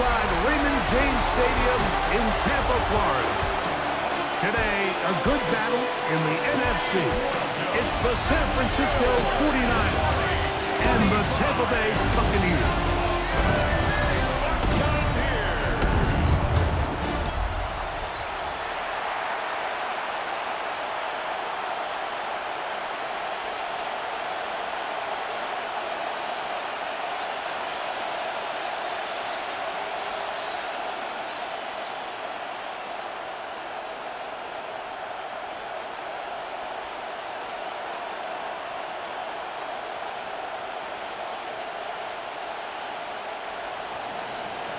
inside Raymond James Stadium in Tampa, Florida. Today, a good battle in the NFC. It's the San Francisco 49ers and the Tampa Bay Buccaneers.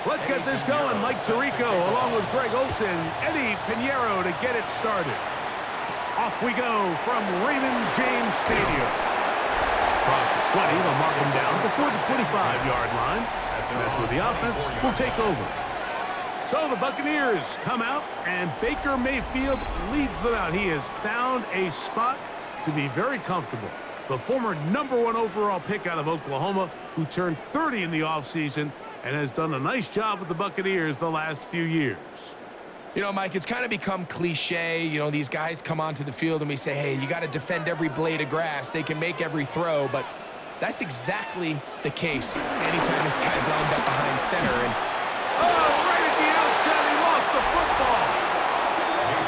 Let's get this going. Mike Tirico along with Greg Olson, Eddie Pinheiro to get it started. Off we go from Raymond James Stadium. Across the 20, they'll mark him down before the 25-yard line. That's where the offense will take over. So the Buccaneers come out, and Baker Mayfield leads them out. He has found a spot to be very comfortable. The former #1 overall pick out of Oklahoma, who turned 30 in the offseason, and has done a nice job with the Buccaneers the last few years. You know, Mike, it's kind of become cliche. You know, these guys come onto the field and we say, hey, you got to defend every blade of grass. They can make every throw, but that's exactly the case anytime this guy's lined up behind center. And right at the outset, he lost the football.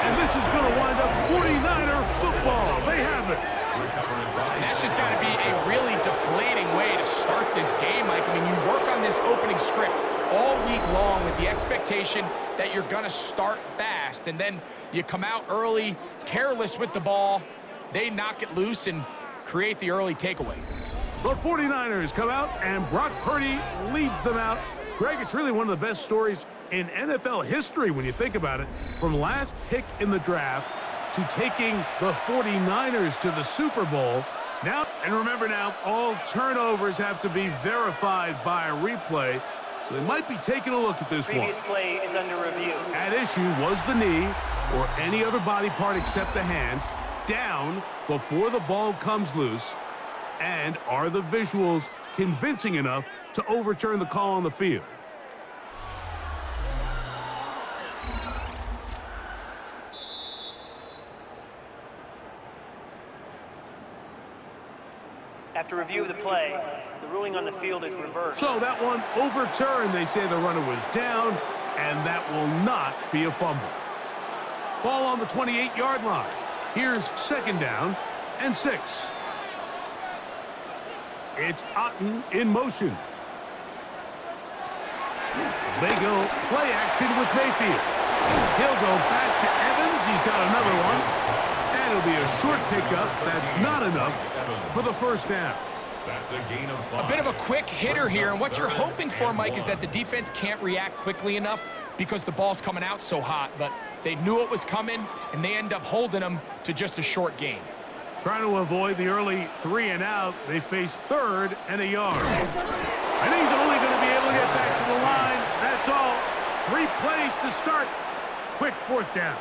And this is going to wind up 49er football. They have it. And that's just got to be a really deflating way to start this game, Mike. I mean, you work on this opening script all week long with the expectation that you're going to start fast, and then you come out early, careless with the ball. They knock it loose and create the early takeaway. The 49ers come out, and Brock Purdy leads them out. Greg, it's really one of the best stories in NFL history when you think about it. From last pick in the draft to taking the 49ers to the Super Bowl. Now, and remember now, all turnovers have to be verified by a replay, so they might be taking a look at this one. Previous play is under review. At issue was the knee or any other body part except the hand down before the ball comes loose, and are the visuals convincing enough to overturn the call on the field? After review of the play, the ruling on the field is reversed. So that one overturned. They say the runner was down, and that will not be a fumble. Ball on the 28-yard line. Here's second down and 6. It's Otten in motion. They go play action with Mayfield. He'll go back to Evans. He's got another one. And it'll be a short pickup. That's not enough for the first down. That's a gain of 5. A bit of a quick hitter here, and what you're hoping for, Mike, is that the defense can't react quickly enough because the ball's coming out so hot, but they knew it was coming, and they end up holding them to just a short gain. Trying to avoid the early 3 and out, they face 3rd and a yard. And he's only going to be able to get back to the line. That's all. 3 plays to start. Quick 4th down.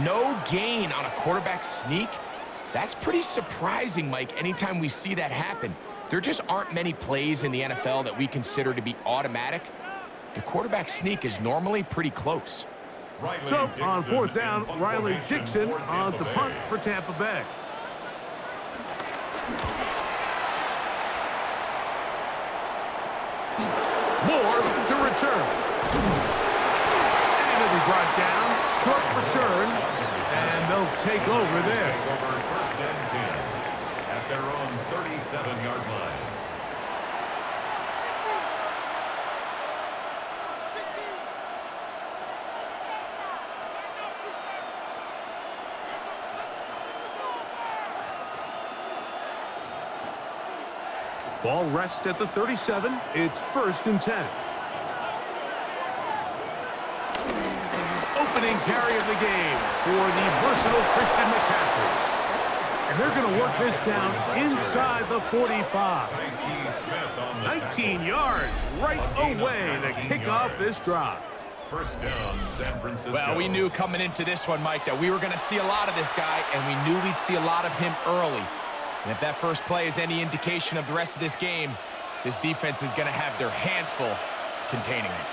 No gain on a quarterback sneak. That's pretty surprising, Mike, anytime we see that happen. There just aren't many plays in the NFL that we consider to be automatic. The quarterback sneak is normally pretty close. So, on 4th down, Riley Dixon on to punt for Tampa Bay. Moore to return. And it'll be brought down. Short return. And they'll take over there. First and 10 at their own 37-yard line. Ball rests at the 37. It's 1st and 10. Opening carry of the game for the versatile Christian McCaffrey. And they're going to work this down inside the 45. 19 yards right away to kick off this drive. First down, San Francisco. Well, we knew coming into this one, Mike, that we were going to see a lot of this guy, and we knew we'd see a lot of him early. And if that first play is any indication of the rest of this game, this defense is going to have their hands full containing him.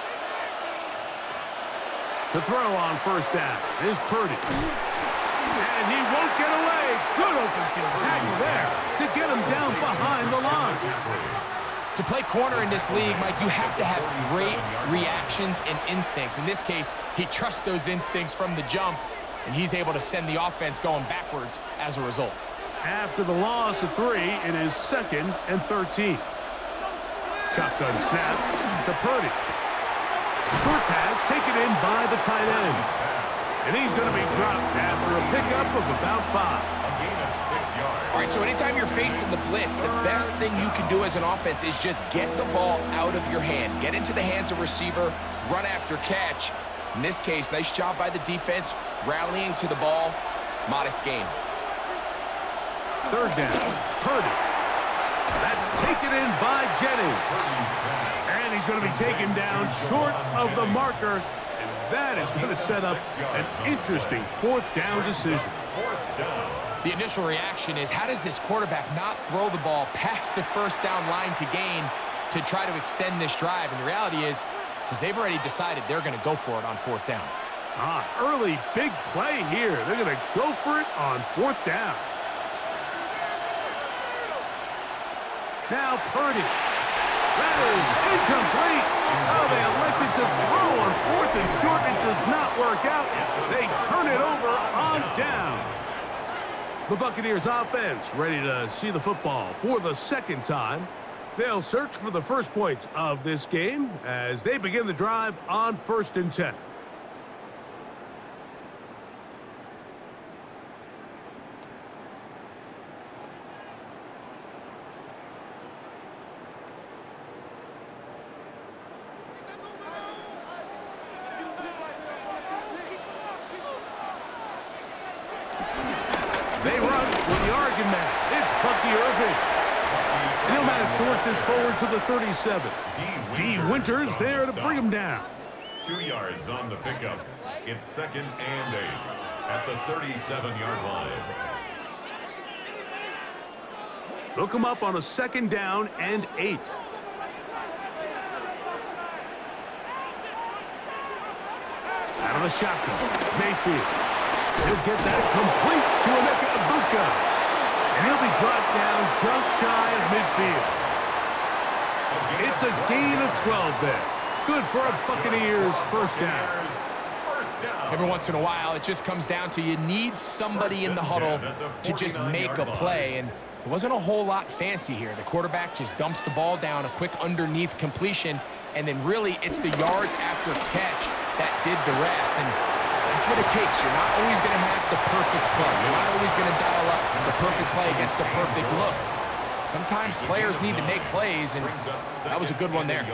To throw on first down is Purdy. And he won't get away. Good open field tackle there to get him down behind the line. To play corner in this league, Mike, you have to have great reactions and instincts. In this case, he trusts those instincts from the jump, and he's able to send the offense going backwards as a result. After the loss of 3, it is 2nd and 13. Shotgun snap to Purdy. Short pass taken in by the tight end. And he's going to be dropped after a pickup of about 5. A gain of 6 yards. All right, so anytime you're facing the blitz, the best thing you can do as an offense is just get the ball out of your hand. Get into the hands of receiver, run after catch. In this case, nice job by the defense, rallying to the ball. Modest gain. 3rd down, Purdy. That's taken in by Jennings. And he's going to be taken down short of the marker. And that is going to set up an interesting 4th down decision. The initial reaction is, how does this quarterback not throw the ball past the first down line to gain to try to extend this drive? And the reality is, because they've already decided they're going to go for it on 4th down. Early big play here. They're going to go for it on 4th down. Now Purdy. That is incomplete. Oh, they elected to throw on 4th and short. It does not work out. They turn it over on downs. The Buccaneers offense ready to see the football for the 2nd time. They'll search for the first points of this game as they begin the drive on 1st and 10. They run with the Oregon man. It's Bucky Irving. He'll manage to work this forward to the 37. D. Winters there to bring him down. 2 yards on the pickup. It's 2nd and 8 at the 37-yard line. Look him up on a 2nd down and 8. Out of the shotgun, Mayfield. He'll get that complete to Emeka Ibuka. And he'll be brought down just shy of midfield. It's a gain of 12 there. Good for a Buccaneers 1st down. Every once in a while, it just comes down to you need somebody in the huddle to just make a play. And it wasn't a whole lot fancy here. The quarterback just dumps the ball down, a quick underneath completion, and then really it's the yards after catch that did the rest. And that's what it takes. You're not always going to have the perfect play. You're not always going to dial up the perfect play against the perfect look. Sometimes players need to make plays, and that was a good one there.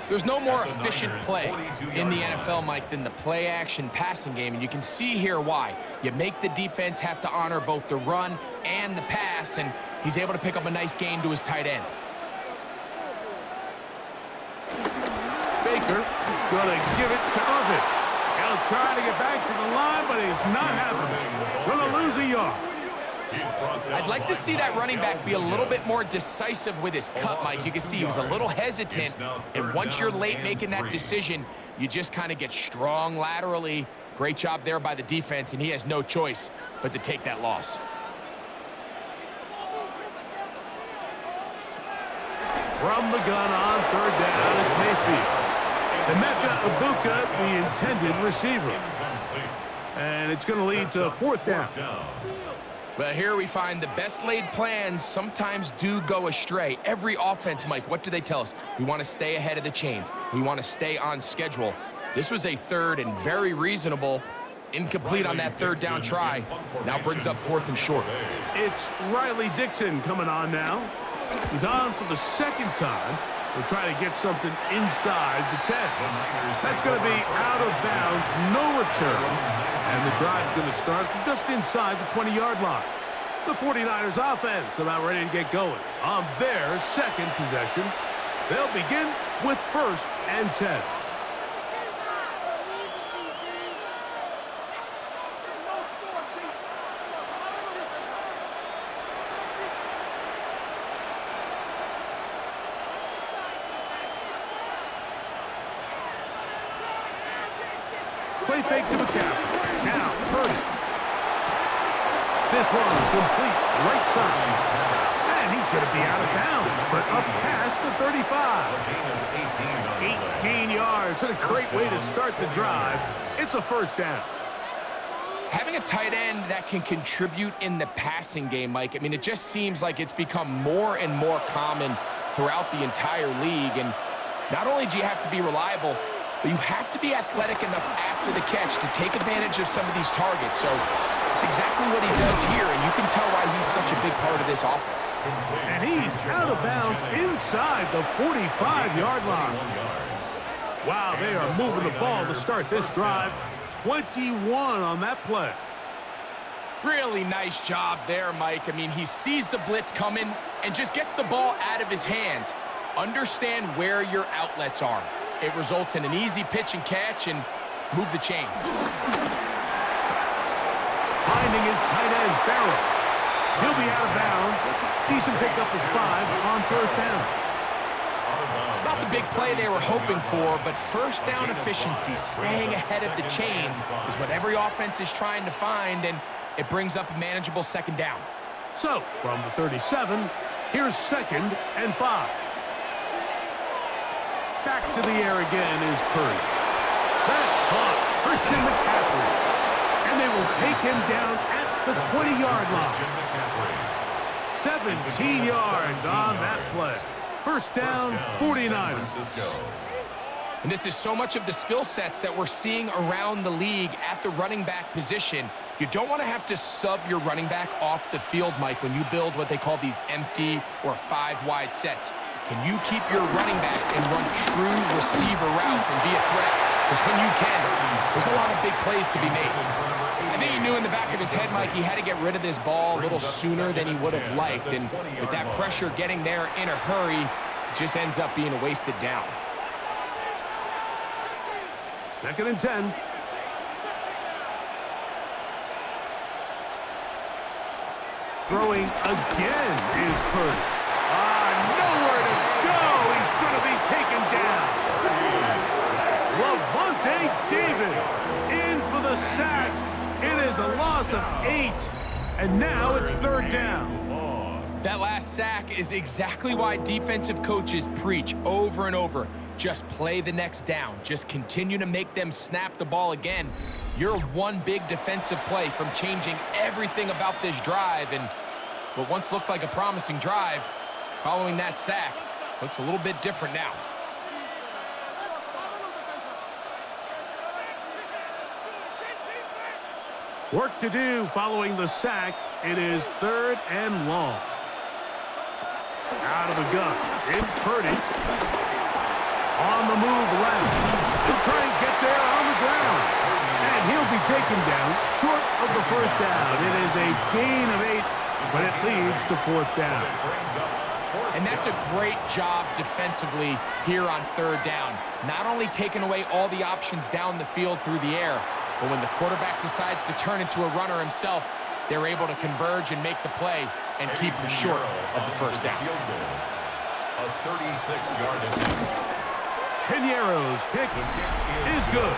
There's no more efficient play in the NFL, Mike, than the play-action passing game, and you can see here why. You make the defense have to honor both the run and the pass, and he's able to pick up a nice gain to his tight end. Baker going to give it to Irvin. He'll try to get back to the line, but he's not happening. Going to lose a yard. I'd like to see that running back be a little bit more decisive with his cut, Mike. You can see he was a little hesitant, and once you're late making that decision, you just kind of get strong laterally. Great job there by the defense, and he has no choice but to take that loss. From the gun on 3rd down, it's Mayfield. Emeka Ibuka, the intended receiver. And it's going to lead to 4th down. Well, here we find the best laid plans sometimes do go astray. Every offense, Mike, what do they tell us? We want to stay ahead of the chains. We want to stay on schedule. This was a 3rd and very reasonable. Incomplete on that 3rd down try. Now brings up 4th and short. It's Riley Dixon coming on now. He's on for the 2nd time. We'll try to get something inside the 10. That's going to be out of bounds, no return. And the drive's going to start from just inside the 20-yard line. The 49ers offense about ready to get going. On their 2nd possession, they'll begin with 1st and 10. Play fake to McCaffrey. Now, Purdy. This one complete right side. And he's going to be out of bounds, but up past the 35. 18 yards. What a great way to start the drive. It's a first down. Having a tight end that can contribute in the passing game, Mike, I mean, it just seems like it's become more and more common throughout the entire league. And not only do you have to be reliable, but you have to be athletic enough after the catch to take advantage of some of these targets. So it's exactly what he does here, and you can tell why he's such a big part of this offense. And he's out of bounds inside the 45-yard line. Wow, they are moving the ball to start this drive. 21 on that play. Really nice job there, Mike. I mean, he sees the blitz coming and just gets the ball out of his hands. Understand where your outlets are. It results in an easy pitch and catch and move the chains. Finding his tight end, Farrell. He'll be out of bounds. Decent pickup is 5 on first down. It's not the big play they were hoping for, but first down efficiency, staying ahead of the chains, is what every offense is trying to find, and it brings up a manageable second down. So, from the 37, here's 2nd and 5. Back to the air again is Purdy. That's caught. Christian McCaffrey. And they will take him down at the 20-yard line. 17 yards on that play. First down, 49. And this is so much of the skill sets that we're seeing around the league at the running back position. You don't want to have to sub your running back off the field, Mike, when you build what they call these empty or 5-wide sets. Can you keep your running back and run true receiver routes and be a threat? Because when you can, there's a lot of big plays to be made. I think he knew in the back of his head, Mike, he had to get rid of this ball a little sooner than he would have liked. And with that pressure getting there in a hurry, it just ends up being a wasted down. 2nd and 10. Throwing again is Purdy. Nowhere to go. He's going to be taken down. Levante David in for the sack. It is a loss of 8, and now it's 3rd down. That last sack is exactly why defensive coaches preach over and over. Just play the next down. Just continue to make them snap the ball again. You're one big defensive play from changing everything about this drive, and what once looked like a promising drive, following that sack, looks a little bit different now. Work to do following the sack. It is 3rd and long. Out of the gun. It's Purdy. On the move left. He'll try and get there on the ground. And he'll be taken down short of the first down. It is a gain of 8, but it leads to 4th down. And that's a great job defensively here on 3rd down. Not only taking away all the options down the field through the air, but when the quarterback decides to turn into a runner himself, they're able to converge and make the play and keep him short of the first down. A 36-yard attempt. Piñeiro's kick is good.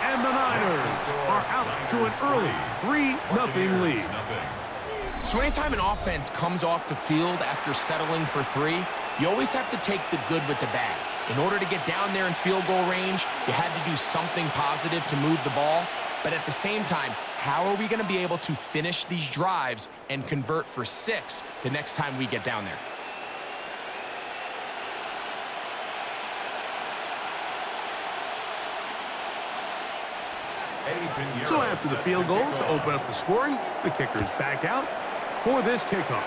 And the Niners are out to an early 3-0 lead. So anytime an offense comes off the field after settling for 3, you always have to take the good with the bad. In order to get down there in field goal range, you had to do something positive to move the ball. But at the same time, how are we going to be able to finish these drives and convert for 6 the next time we get down there? So after the field goal to open up the scoring, the kicker's back out for this kickoff.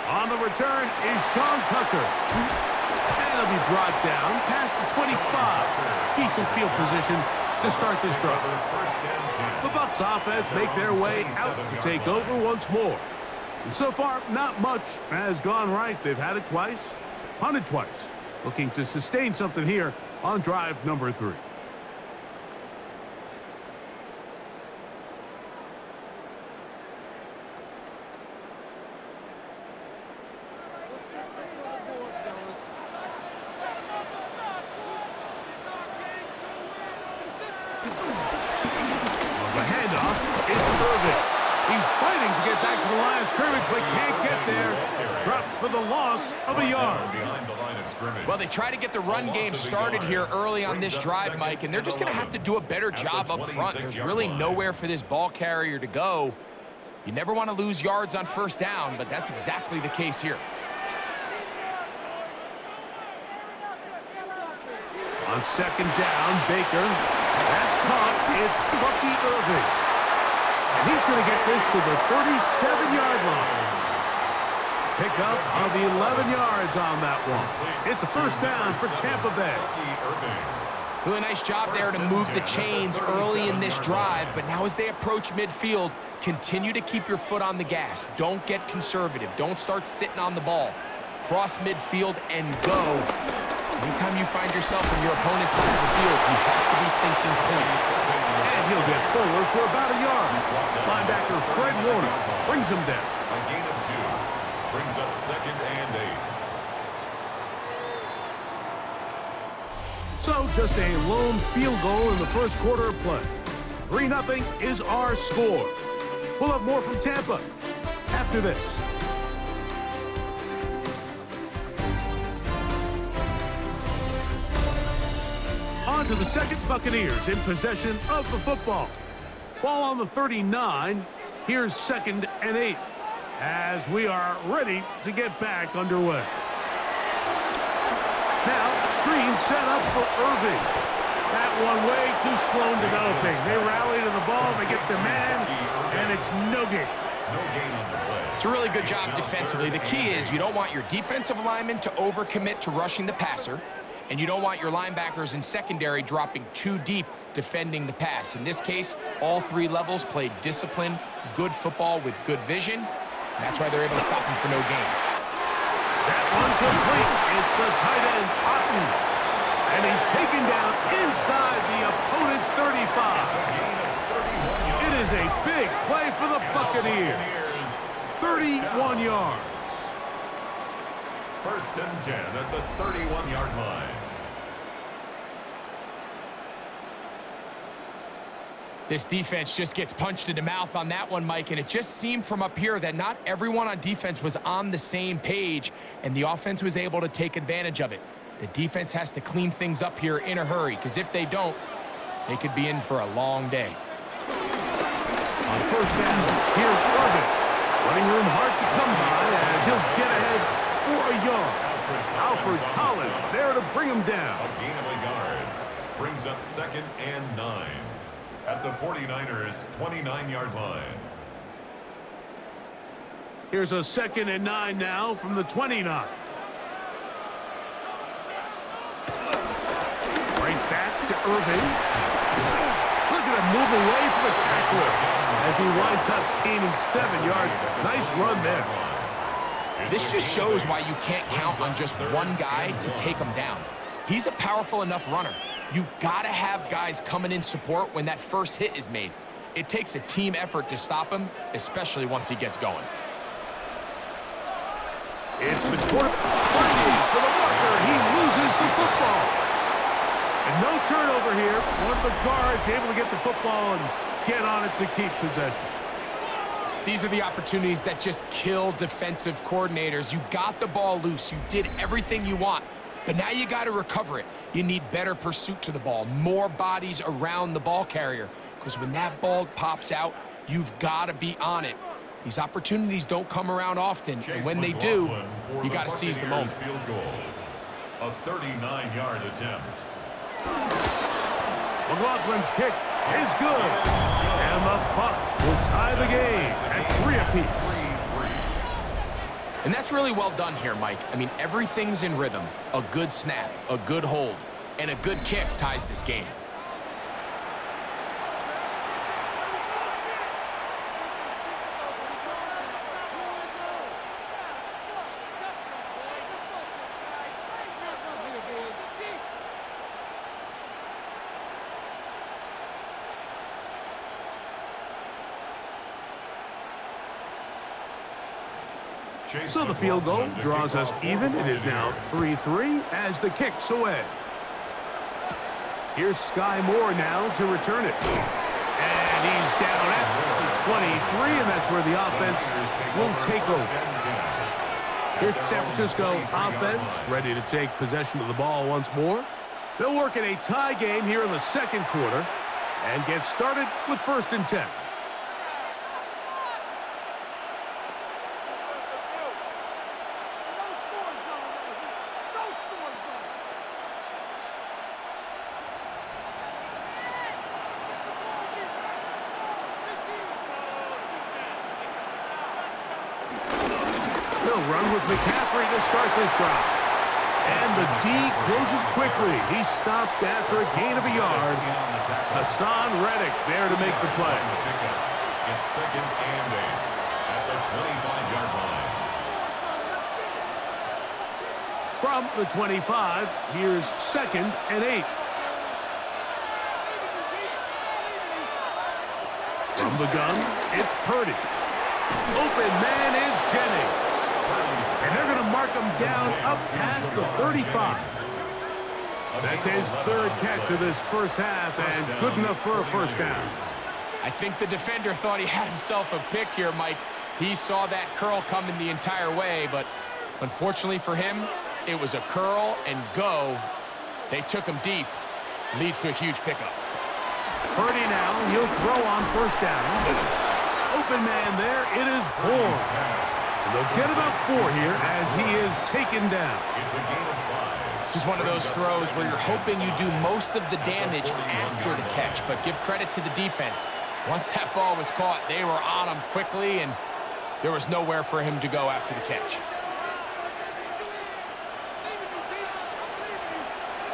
On the return is Sean Tucker. And it'll be brought down past the 25. Decent field position to start this drive. The Bucs offense make their way out to take over once more. And so far, not much has gone right. They've had it twice, punted twice. Looking to sustain something here on drive number 3. Irving. He's fighting to get back to the line of scrimmage, but can't get there. Dropped for the loss of a yard. Well, they try to get the run game started here early on this drive, Mike, and they're just going to have to do a better job up front. There's really nowhere for this ball carrier to go. You never want to lose yards on first down, but that's exactly the case here. On second down, Baker. That's caught. It's Bucky Irving. And he's going to get this to the 37-yard line. Pick up of 11 yards on that one. It's a first down for Tampa Bay. Really nice job there to move the chains early in this drive, but now as they approach midfield, continue to keep your foot on the gas. Don't get conservative. Don't start sitting on the ball. Cross midfield and go. Anytime you find yourself on your opponent's side of the field, you have to be thinking points. And he'll get forward for about a yard. Linebacker Fred Warner brings him down. A gain of 2. Brings up second and 8. So just a lone field goal in the first quarter of play. 3-0 is our score. We'll have more from Tampa after this. On to the second. Buccaneers in possession of the football. Ball on the 39. Here's second and 8 as we are ready to get back underway. Now, screen set up for Irving. That one way too slow in developing. They rally to the ball, they get their man, and it's no gain. No gain on the play. It's a really good job defensively. The key is you don't want your defensive linemen to overcommit to rushing the passer, and you don't want your linebackers in secondary dropping too deep defending the pass. In this case, all 3 levels played disciplined, good football with good vision. And that's why they're able to stop him for no gain. That one complete. It's the tight end, Otten. And he's taken down inside the opponent's 35. It is a big play for the Buccaneers. 31 yards. First and 10 at the 31-yard line. This defense just gets punched in the mouth on that one, Mike, and it just seemed from up here that not everyone on defense was on the same page, and the offense was able to take advantage of it. The defense has to clean things up here in a hurry, because if they don't, they could be in for a long day. On first down, here's Irving. Running room hard to come by as he'll get ahead for a yard. Alfred Collins there to bring him down. A gain of a yard. Brings up second and 9. At the 49ers' 29-yard line. Here's a second and 9 now from the 29. Right back to Irving. Look at him move away from the tackler as he winds up gaining 7 yards. Nice run there. This just shows why you can't count on just one guy to take him down. He's a powerful enough runner. You gotta have guys coming in support when that first hit is made. It takes a team effort to stop him, especially once he gets going. It's the quarterback fighting for the marker. He loses the football. And no turnover here. One of the guards able to get the football and get on it to keep possession. These are the opportunities that just kill defensive coordinators. You got the ball loose. You did everything you want. But now you got to recover it. You need better pursuit to the ball, more bodies around the ball carrier. Because when that ball pops out, you've got to be on it. These opportunities don't come around often, and when they do, you got to seize the moment. Field goal. A 39-yard attempt. McLaughlin's kick is good. And the Bucs will tie the game at 3 apiece. And that's really well done here, Mike. I mean, everything's in rhythm. A good snap, a good hold, and a good kick ties this game. So the field goal draws us even. It is now 3-3 as the kick's away. Here's Sky Moore now to return it. And he's down at, it's 23, and that's where the offense will take over. Here's the San Francisco offense, ready to take possession of the ball once more. They'll work in a tie game here in the second quarter and get started with 1st and 10. He'll run with McCaffrey to start this drive. And the D closes quickly. He stopped after a gain of a yard. Hassan Reddick there to make the play. It's 2nd and 8 at the 25-yard line. From the 25, here's 2nd and 8. From the gun, it's Purdy. Open man is Jennings. And they're going to mark him down up past the 35. That's his 3rd catch of this first half, and good enough for a 1st down. I think the defender thought he had himself a pick here, Mike. He saw that curl coming the entire way, but unfortunately for him, it was a curl and go. They took him deep. Leads to a huge pickup. Purdy now, he'll throw on 1st down. Open man there, it is Bourne. And they'll get about 4 here as he is taken down. It's a gain of 5. This is one of those throws where you're hoping you do most of the damage after the catch, but give credit to the defense. Once that ball was caught, they were on him quickly, and there was nowhere for him to go after the catch.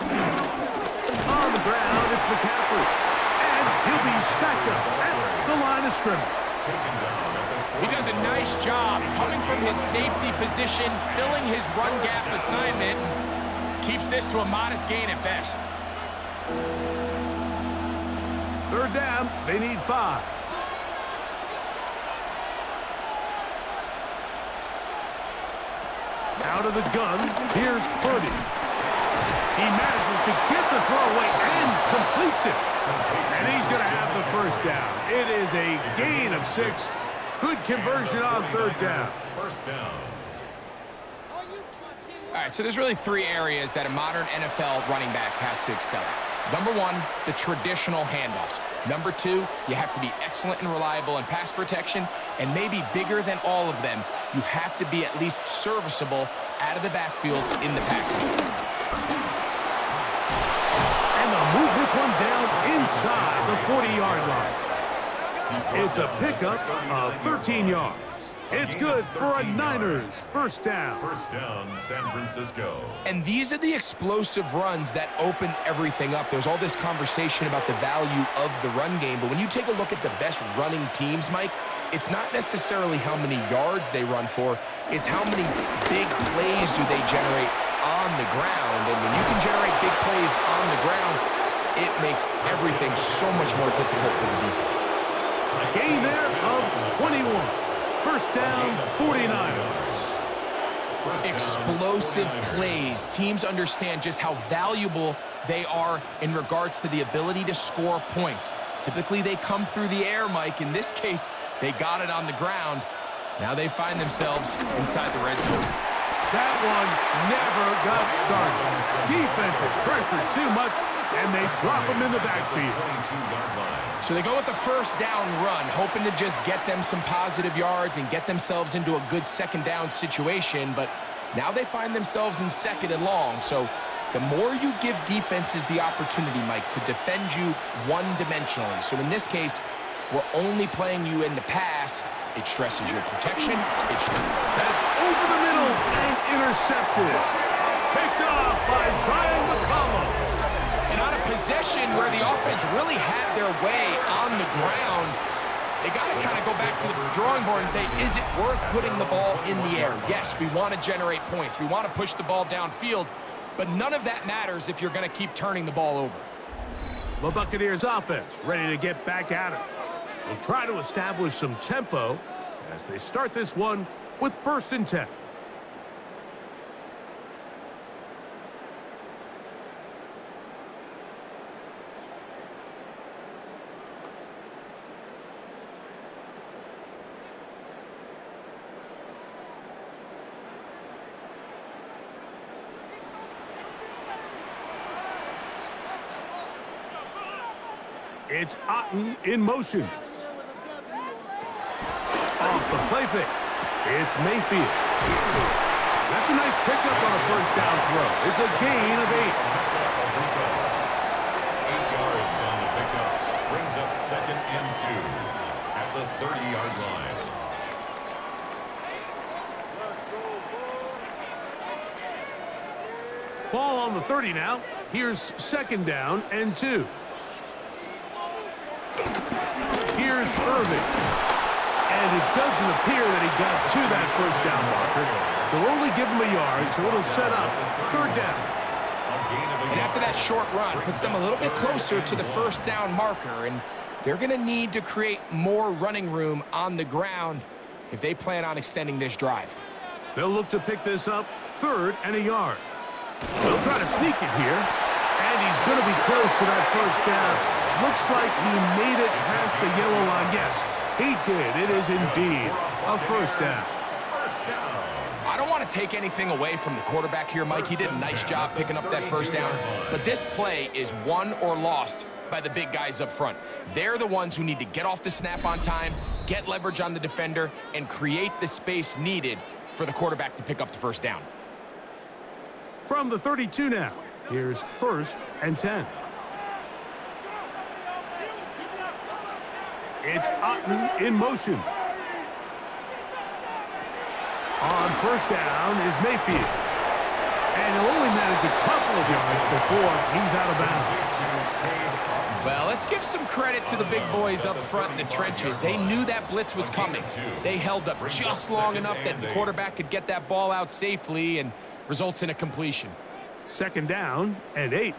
On the ground, it's McCaffrey. And he'll be stacked up at the line of scrimmage. He does a nice job coming from his safety position, filling his run gap assignment, keeps this to a modest gain at best. 3rd down, they need 5. Out of the gun, here's Purdy. He manages to get the throw away and completes it. And he's going to have the 1st down. It is a gain of 6. Good conversion on 3rd down. 1st down. All right, so there's really 3 areas that a modern NFL running back has to excel at. Number 1, the traditional handoffs. Number 2, you have to be excellent and reliable in pass protection. And maybe bigger than all of them, you have to be at least serviceable out of the backfield in the passing game. And they'll move this one down inside the 40-yard line. It's a pickup of 13 yards. It's good for a Niners 1st down. 1st down, San Francisco. And these are the explosive runs that open everything up. There's all this conversation about the value of the run game, but when you take a look at the best running teams, Mike, it's not necessarily how many yards they run for, it's how many big plays do they generate on the ground. And when you can generate big plays on the ground, it makes everything so much more difficult for the defense. A gain there of 21. 1st down, 49ers. Explosive plays. Teams understand just how valuable they are in regards to the ability to score points. Typically, they come through the air, Mike. In this case, they got it on the ground. Now they find themselves inside the red zone. That one never got started. Defensive pressure too much, and they drop him in the backfield. So they go with the 1st down run, hoping to just get them some positive yards and get themselves into a good 2nd down situation, but now they find themselves in 2nd and long. So the more you give defenses the opportunity, Mike, to defend you one-dimensionally. So in this case, we're only playing you in the pass. It stresses your protection. That's over the middle and intercepted. Picked off by Zion McCollum. And on a possession where the offense really had their way on the ground, they got to kind of go back to the drawing board and say, is it worth putting the ball in the air? Yes, we want to generate points. We want to push the ball downfield, but none of that matters if you're going to keep turning the ball over. The Buccaneers offense ready to get back at it. They'll try to establish some tempo as they start this one with 1st and 10. It's Otten in motion. Off the play fake. It's Mayfield. That's a nice pickup on a first down throw. It's a gain of 8. 8 yards on the pickup. Brings up 2nd and 2 at the 30-yard line. Ball on the 30 now. Here's 2nd down and 2. Here's Irving. And it doesn't appear that he got to that first down marker. They'll only give him a yard, so it'll set up 3rd down. And after that short run, puts them a little bit closer to the first down marker, and they're going to need to create more running room on the ground if they plan on extending this drive. They'll look to pick this up 3rd and a yard. They'll try to sneak it here, and he's going to be close to that first down. Looks like he made it past the yellow line. Yes, he did. It is indeed a first down. I don't want to take anything away from the quarterback here, Mike. He did a nice job picking up that first down. But this play is won or lost by the big guys up front. They're the ones who need to get off the snap on time, get leverage on the defender, and create the space needed for the quarterback to pick up the first down. From the 32 now, here's 1st and 10. It's Otten in motion. On first down is Mayfield. And he'll only manage a couple of yards before he's out of bounds. Well, let's give some credit to the big boys up front in the trenches. They knew that blitz was coming. They held up just long enough that the quarterback could get that ball out safely and results in a completion. 2nd down and 8.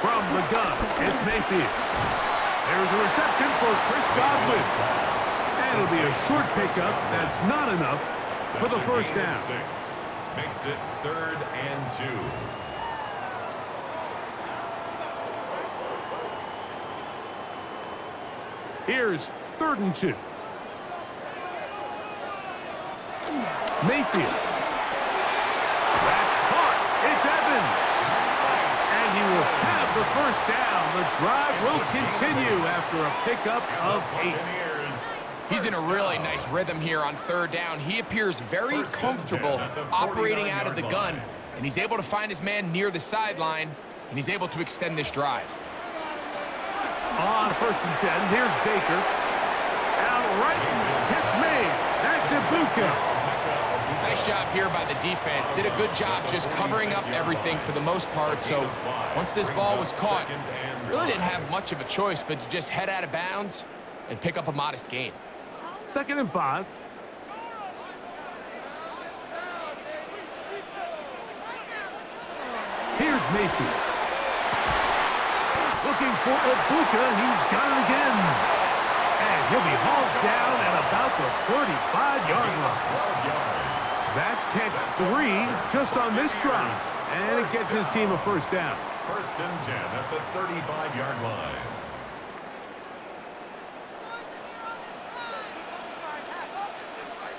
From the gun, it's Mayfield. There's a reception for Chris Godwin. And it'll be a short pickup. That's not enough for the first down. 6. Makes it 3rd and 2. Here's 3rd and 2. Mayfield. That's caught. It's Evans. And he will have the first down. The drive will continue after a pickup of 8. He's in a really nice rhythm here on 3rd down. He appears very comfortable operating out of the gun, and he's able to find his man near the sideline, and he's able to extend this drive. On 1st and 10, here's Baker. Out right, catch made. That's Ibuka. Nice job here by the defense. Did a good job just covering up everything for the most part. So once this ball was caught, really didn't have much of a choice but to just head out of bounds and pick up a modest gain. 2nd and 5. Here's Mayfield. Looking for Ibuka. He's got it again. And he'll be hauled down at about the 35-yard line. That's catch 3 just on this drive. And it gets his team a first down. 1st and 10 at the 35-yard line.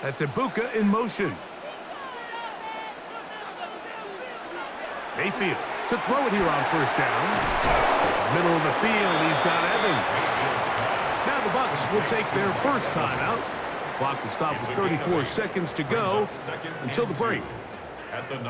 That's Ibuka in motion. Mayfield to throw it here on first down. Middle of the field, he's got Evans. Now the Bucs will take their first timeout. Clock will stop with 34 seconds to go until the break.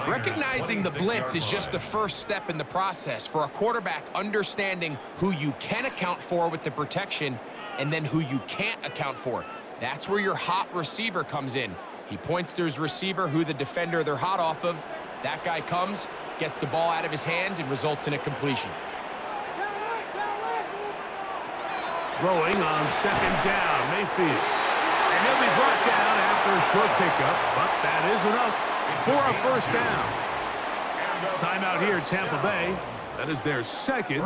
Recognizing the blitz is just the first step in the process for a quarterback understanding who you can account for with the protection and then who you can't account for. That's where your hot receiver comes in. He points to his receiver, who the defender they're hot off of. That guy comes, gets the ball out of his hand, and results in a completion. Throwing on 2nd down, Mayfield. And he'll be brought down after a short pickup, but that is enough for a first down. Timeout here, Tampa Bay. That is their 2nd,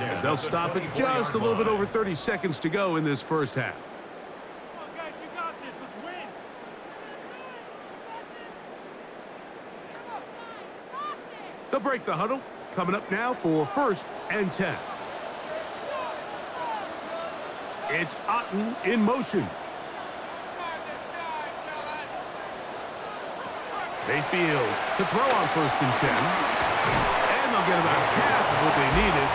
as they'll stop it just a little bit over 30 seconds to go in this first half. They'll break the huddle. Coming up now for 1st and 10. It's Otten in motion. Mayfield to throw on 1st and 10. And they'll get about half of what they needed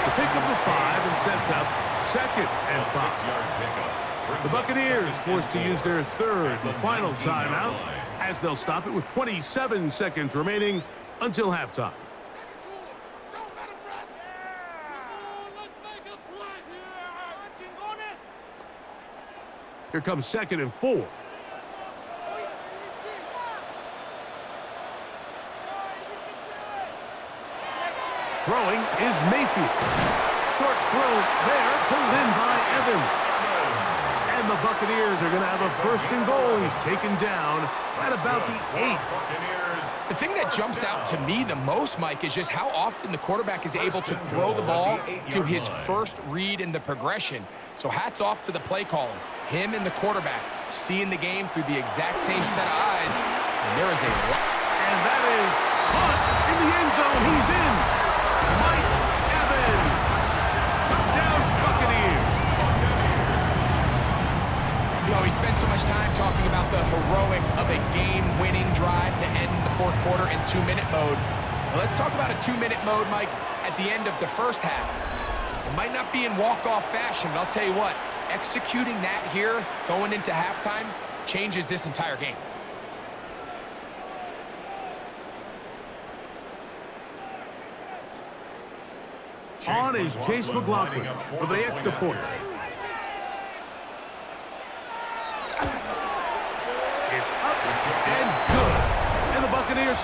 to pick up the 5 and sets up 2nd and 5. The Buccaneers forced to use their 3rd and final timeout as they'll stop it with 27 seconds remaining until halftime. Here comes 2nd and 4. Throwing is Mayfield. Short throw there, pulled in by Evans. And the Buccaneers are going to have a 1st and goal. He's taken down at about the 8. The thing that jumps out to me the most, Mike, is just how often the quarterback is able to throw the ball to his first read in the progression. So hats off to the play caller. Him and the quarterback seeing the game through the exact same set of eyes. And there is a lot. And that is caught in the end zone. He's in. Mike Evans. Touchdown, Buccaneers. You know, we spent so much time talking about the heroics of a game-winning drive to end the 4th quarter in 2-minute mode. Well, let's talk about a 2-minute mode, Mike, at the end of the 1st half. It might not be in walk-off fashion, but I'll tell you what, executing that here going into halftime changes this entire game. On is Chase McLaughlin for the extra point. It's up and good. And the Buccaneers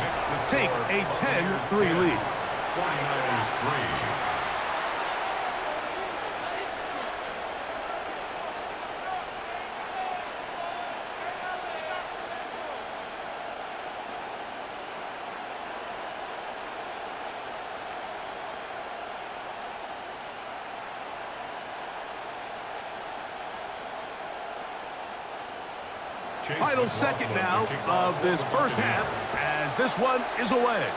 take a 10-3 lead. 49ers 3. Final 2nd now of this 1st half as this one is away.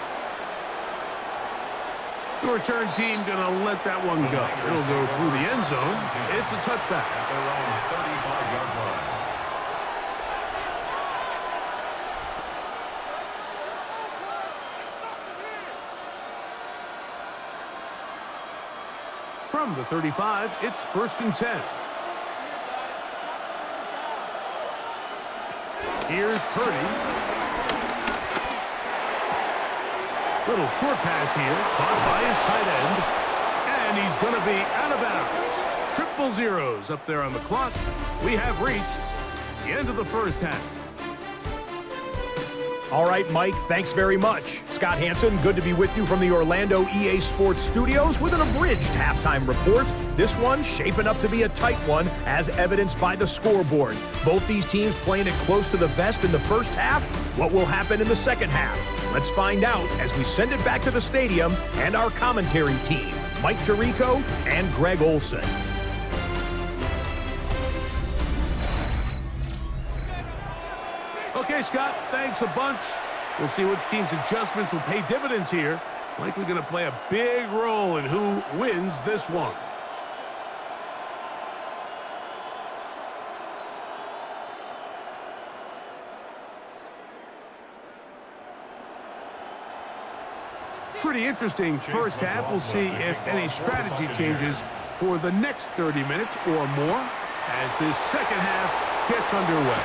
The return team going to let that one go. It'll go through the end zone. It's a touchback. At their own 35-yard line. From the 35, it's 1st and 10. Here's Purdy. Little short pass here, caught by his tight end. And he's going to be out of bounds. Triple zeros up there on the clock. We have reached the end of the 1st half. All right, Mike, thanks very much. Scott Hansen, good to be with you from the Orlando EA Sports Studios with an abridged halftime report. This one shaping up to be a tight one, as evidenced by the scoreboard. Both these teams playing it close to the vest in the 1st half. What will happen in the 2nd half? Let's find out as we send it back to the stadium and our commentary team, Mike Tirico and Greg Olson. Okay, Scott, thanks a bunch. We'll see which team's adjustments will pay dividends here. Likely going to play a big role in who wins this one. Pretty interesting 1st half. We'll see if any strategy changes for the next 30 minutes or more as this 2nd half gets underway.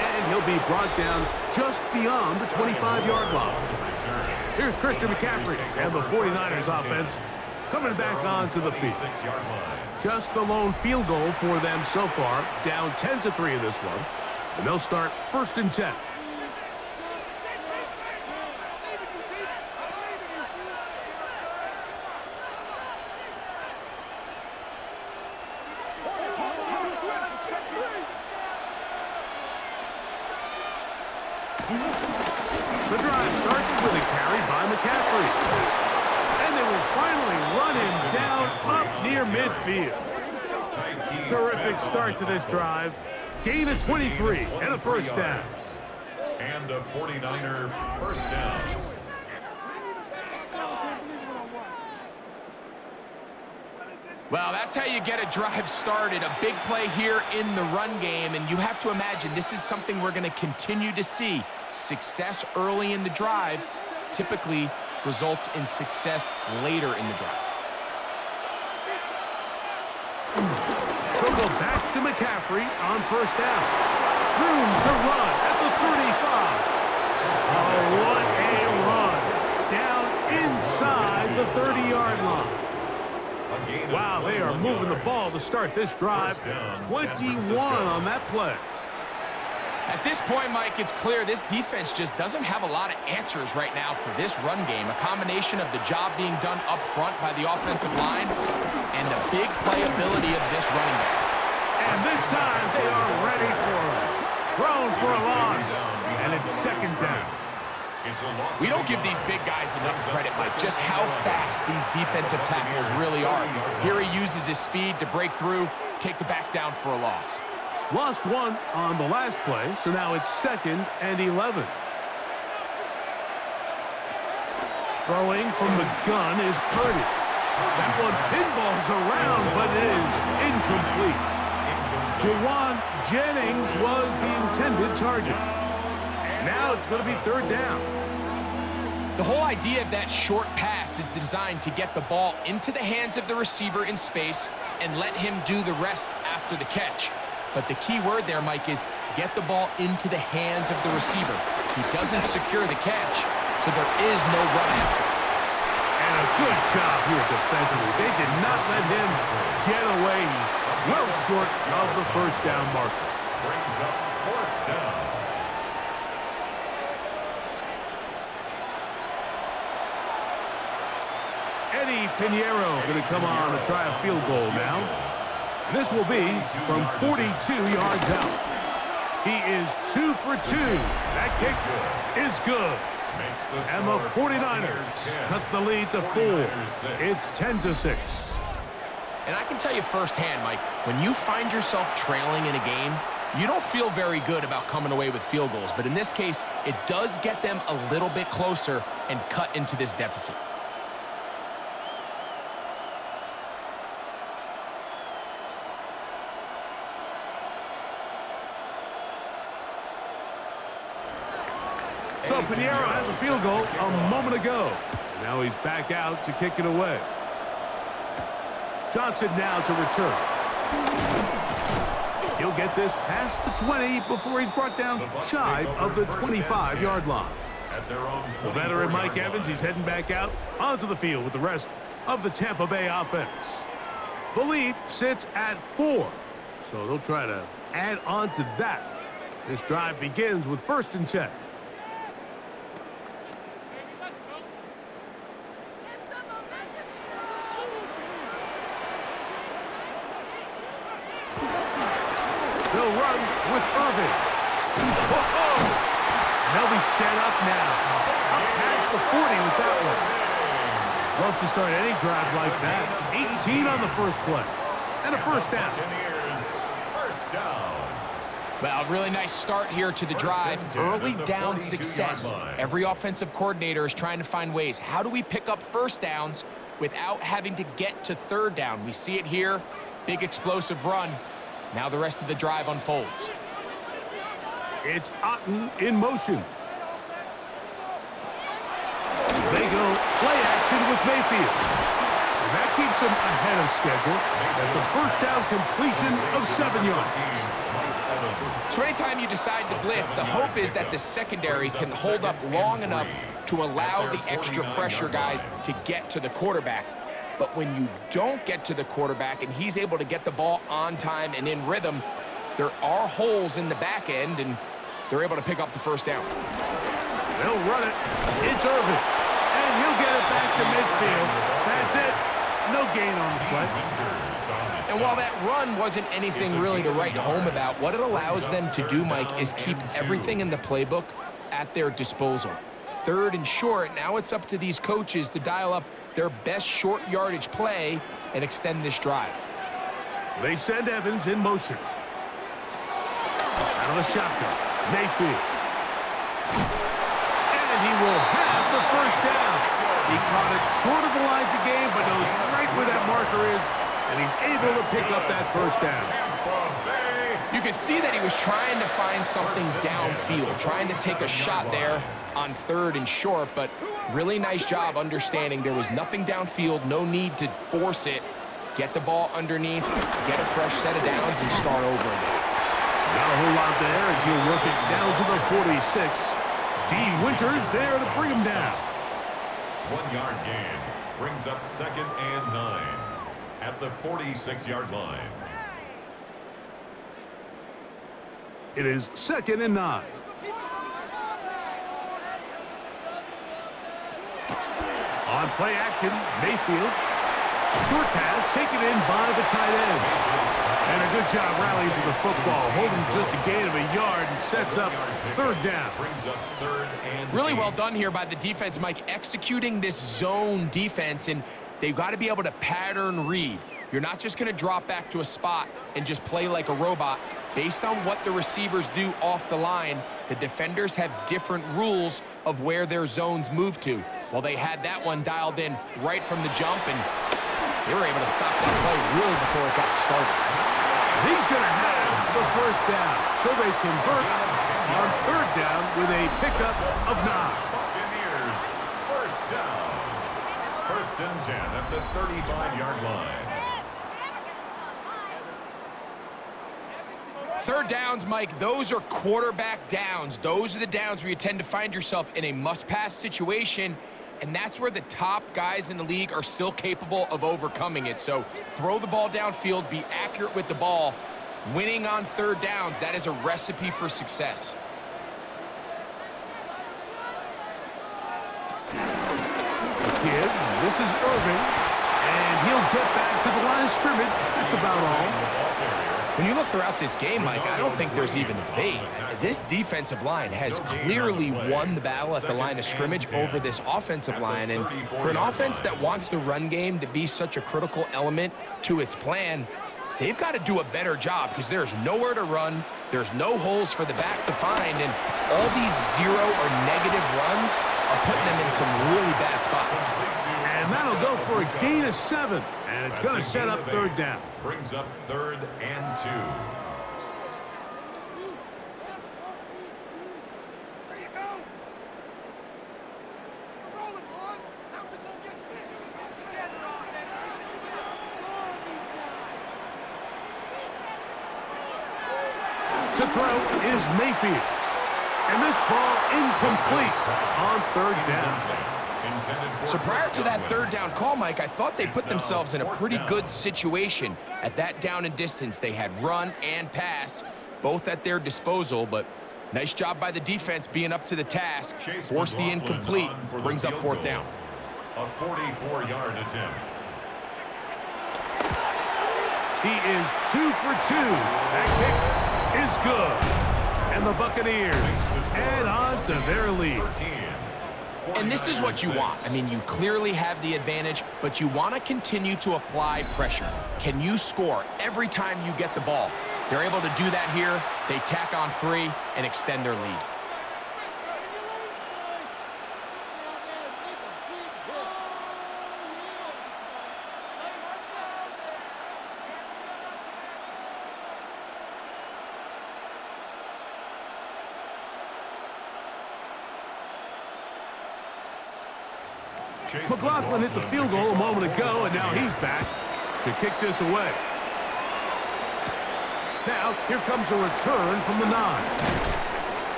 And he'll be brought down just beyond the 25-yard line. Here's Christian McCaffrey and the 49ers offense coming back onto the field. Just the lone field goal for them so far, down 10-3 in this one. And they'll start 1st and 10. The drive starts with a carry by McCaffrey. And they will finally run him down up near midfield. Terrific start to this drive. Gain of 23 and a 1st down. And a 49er 1st down. Well, that's how you get a drive started. A big play here in the run game, and you have to imagine this is something we're going to continue to see. Success early in the drive typically results in success later in the drive. They'll go back to McCaffrey on first down. Room to run at the 35. Oh, what a run. Down inside the 30-yard line. Wow, they are moving the ball to start this drive. 21 on that play. At this point, Mike, it's clear this defense just doesn't have a lot of answers right now for this run game. A combination of the job being done up front by the offensive line and the big playability of this running back. And this time, they are ready for it. Thrown for a loss, and it's second down. We don't give these big guys enough credit, Mike, just how fast these defensive tackles really are. Here he uses his speed to break through, take the back down for a loss. Lost one on the last play, so now it's 2nd and 11. Throwing from the gun is Purdy. That one pinballs around, but it is incomplete. Jawan Jennings was the intended target. Now it's going to be 3rd down. The whole idea of that short pass is designed to get the ball into the hands of the receiver in space and let him do the rest after the catch. But the key word there, Mike, is get the ball into the hands of the receiver. He doesn't secure the catch, so there is no run after. And a good job here defensively. They did not let him get away. He's well short of the first down marker. Brings up 4th down. Eddie Pinheiro going to come on to try a field goal now. This will be from 42 yards out. He is 2 for 2. That kick is good. And the 49ers cut the lead to 4. It's 10-6. And I can tell you firsthand, Mike, when you find yourself trailing in a game, you don't feel very good about coming away with field goals. But in this case, it does get them a little bit closer and cut into this deficit. So Pinheiro has a field goal a moment ago. Now he's back out to kick it away. Johnson now to return. He'll get this past the 20 before he's brought down shy of the 25-yard line. The veteran Mike Evans, he's heading back out onto the field with the rest of the Tampa Bay offense. The lead sits at 4, so they'll try to add on to that. This drive begins with 1st and 10. They'll run with Irvin. Oh! They'll be set up now. Up past the 40 with that one. Love to start any drive like that. 18 on the first play. And a first down. First down. Well, really nice start here to the drive. Early down success. Every offensive coordinator is trying to find ways. How do we pick up first downs without having to get to 3rd down? We see it here. Big explosive run. Now the rest of the drive unfolds. It's Otten in motion. They go play action with Mayfield. And that keeps him ahead of schedule. That's a first down completion of 7 yards. So anytime you decide to blitz, the hope is that the secondary can hold up long enough to allow the extra pressure guys to get to the quarterback. But when you don't get to the quarterback and he's able to get the ball on time and in rhythm, there are holes in the back end, and they're able to pick up the first down. They'll run it. It's Irvin. And he'll get it back to midfield. That's it. No gain on the play. And while that run wasn't anything really to write home about, what it allows them to do, Mike, is keep everything in the playbook at their disposal. 3rd and short, now it's up to these coaches to dial up their best short yardage play and extend this drive. They send Evans in motion. Out of the shotgun, Mayfield. And he will have the first down. He caught it short of the line to gain, but knows right where that marker is, and he's able to pick up that first down. Tampa Bay You can see that he was trying to find something downfield, trying to take a shot there on 3rd and short, but really nice job understanding there was nothing downfield, no need to force it. Get the ball underneath, get a fresh set of downs, and start over again. Not a whole lot there as he'll work it down to the 46. D. Winters there to bring him down. 1-yard gain brings up 2nd and 9 at the 46-yard line. It is 2nd and 9. On play action, Mayfield. Short pass taken in by the tight end. And a good job rallying to the football, holding just a gain of a yard and sets up 3rd down. Brings up 3rd and Really 8. well done here by the defense, Mike, executing this zone defense, and they've got to be able to pattern read. You're not just going to drop back to a spot and just play like a robot. Based on what the receivers do off the line, the defenders have different rules of where their zones move to. Well, they had that one dialed in right from the jump, and they were able to stop that play really before it got started. He's going to have the 1st down, so they convert on 3rd down with a pickup of 9. Buccaneers, 1st down. 1st and 10 at the 35-yard line. 3rd downs, Mike, those are quarterback downs. Those are the downs where you tend to find yourself in a must-pass situation, and that's where the top guys in the league are still capable of overcoming it. So throw the ball downfield, be accurate with the ball. Winning on 3rd downs, that is a recipe for success. Give. This is Irving, and he'll get back to the line of scrimmage. That's about all. When you look throughout this game, Mike, I don't think there's even a debate. This defensive line has clearly won the battle at the line of scrimmage over this offensive line. And for an offense that wants the run game to be such a critical element to its plan, they've got to do a better job because there's nowhere to run. There's no holes for the back to find. And all these 0 or negative runs are putting them in some really bad spots. And that'll go for a gain of 7. And it's going to set up 3rd down. Brings up 3rd and 2. To throw is Mayfield. And this ball incomplete on 3rd down. So prior to that 3rd down call, Mike, I thought they put themselves in a pretty good situation. At that down and distance, they had run and pass, both at their disposal, but nice job by the defense being up to the task. Force the incomplete, brings up 4th down. A 44-yard attempt. He is 2 for 2. That kick is good. And the Buccaneers add on to their lead. And this is what you want. I mean, you clearly have the advantage, but you want to continue to apply pressure. Can you score every time you get the ball? They're able to do that here. They tack on 3 and extend their lead. McLaughlin hit the field goal a moment ago, and now he's back to kick this away. Now, here comes a return from the 9.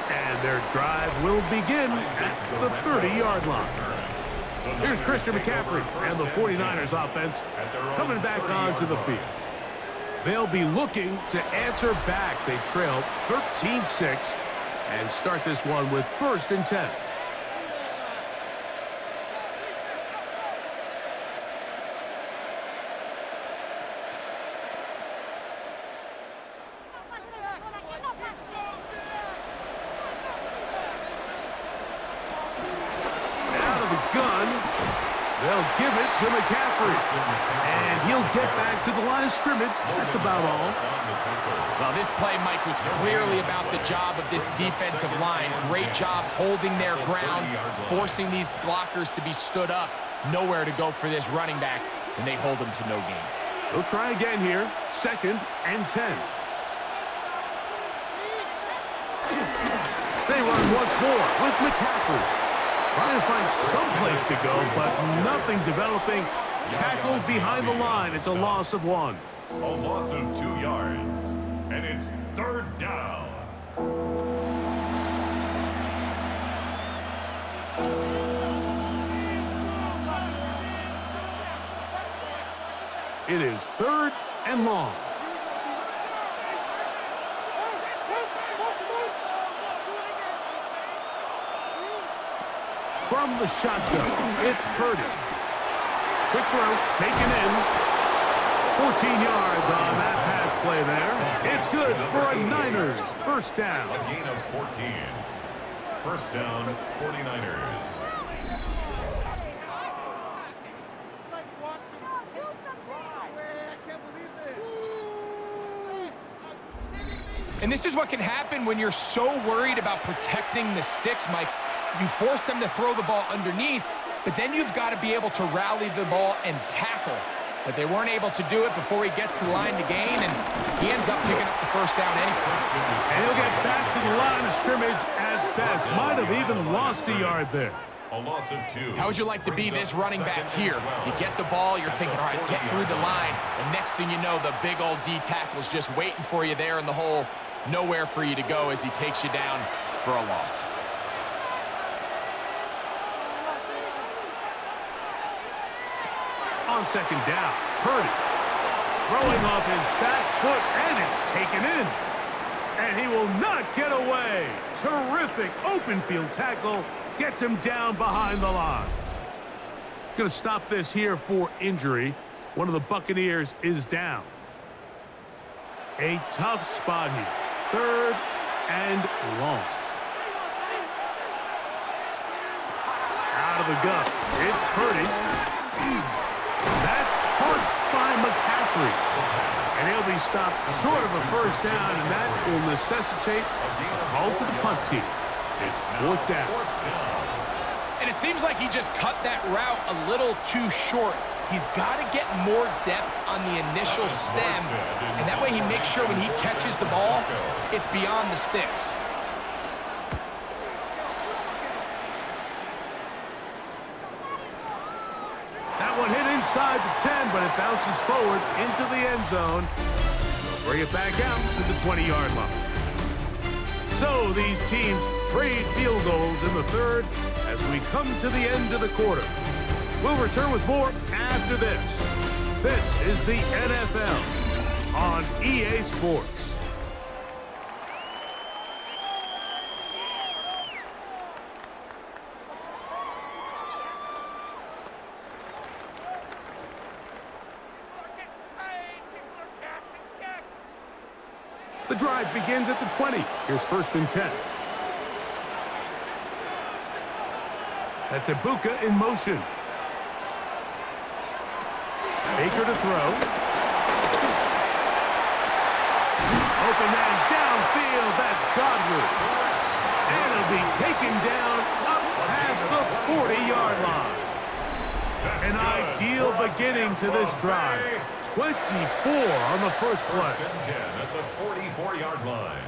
And their drive will begin at the 30-yard line. Here's Christian McCaffrey and the 49ers offense coming back onto the field. They'll be looking to answer back. They trail 13-6 and start this one with 1st and 10. They'll give it to McCaffrey. And he'll get back to the line of scrimmage. That's about all. Well, this play, Mike, was clearly about the job of this defensive line. Great job holding their ground, forcing these blockers to be stood up. Nowhere to go for this running back, and they hold him to no gain. They'll try again here. 2nd and 10. They run once more with McCaffrey. Trying to find some place to go, but nothing developing. Tackled behind the line. It's a loss of 1. A loss of 2 yards. And it's 3rd down. It is 3rd and long. From the shotgun, it's Purdy. Quick throw, taken in. 14 yards on that pass play there. It's good for a Niners first down. A gain of 14. First down, 49ers. And this is what can happen when you're so worried about protecting the Stix, Mike. You force them to throw the ball underneath, but then you've got to be able to rally the ball and tackle. But they weren't able to do it before he gets to the line to gain, and he ends up picking up the first down anyway. And he'll get back to the line of scrimmage at best. Might have even lost a yard there. A loss of 2. How would you like to be this running back here? You get the ball, you're thinking, all right, get through the line, and next thing you know, the big old D tackle's just waiting for you there in the hole. Nowhere for you to go as he takes you down for a loss. On second down, Purdy throwing off his back foot, and it's taken in. And he will not get away. Terrific open field tackle. Gets him down behind the line. Going to stop this here for injury. One of the Buccaneers is down. A tough spot here. 3rd and long. Out of the gun. It's Purdy. That's caught by McCaffrey. And he'll be stopped short of a first down, and that will necessitate a call to the punt team. It's 4th down. And it seems like he just cut that route a little too short. He's got to get more depth on the initial stem, and that way he makes sure when he catches the ball, it's beyond the sticks. That one hit inside the 10, but it bounces forward into the end zone. Bring it back out to the 20-yard line. So these teams trade field goals in the 3rd as we come to the end of the quarter. We'll return with more after this. This is the NFL on EA Sports. The drive begins at the 20. Here's 1st and 10. That's Ibuka in motion. Baker to throw. Open man downfield. That's Godwin. And it'll be taken down up past the 40-yard line. An ideal beginning to this drive. 24 on the first play. 1st and 10 at the 44-yard line.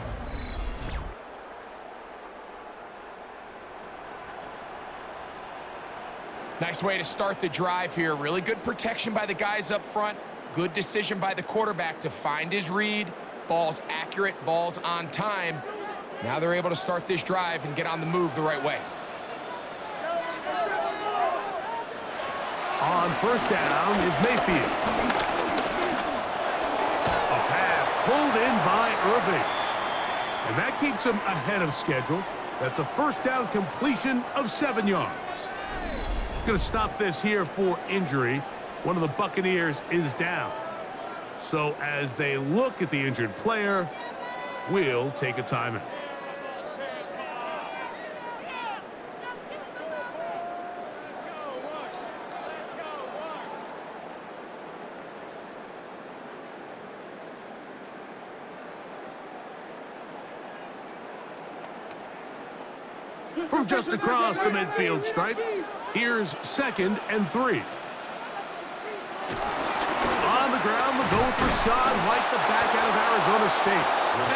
Nice way to start the drive here. Really good protection by the guys up front. Good decision by the quarterback to find his read. Ball's accurate, ball's on time. Now they're able to start this drive and get on the move the right way. On first down is Mayfield. A pass pulled in by Irving. And that keeps him ahead of schedule. That's a first down completion of 7 yards. Going to stop this here for injury. One of the Buccaneers is down. So as they look at the injured player, we'll take a timeout. From just across the midfield stripe, here's 2nd and 3. On the ground. They'll go with Rashad White, the back out of Arizona State.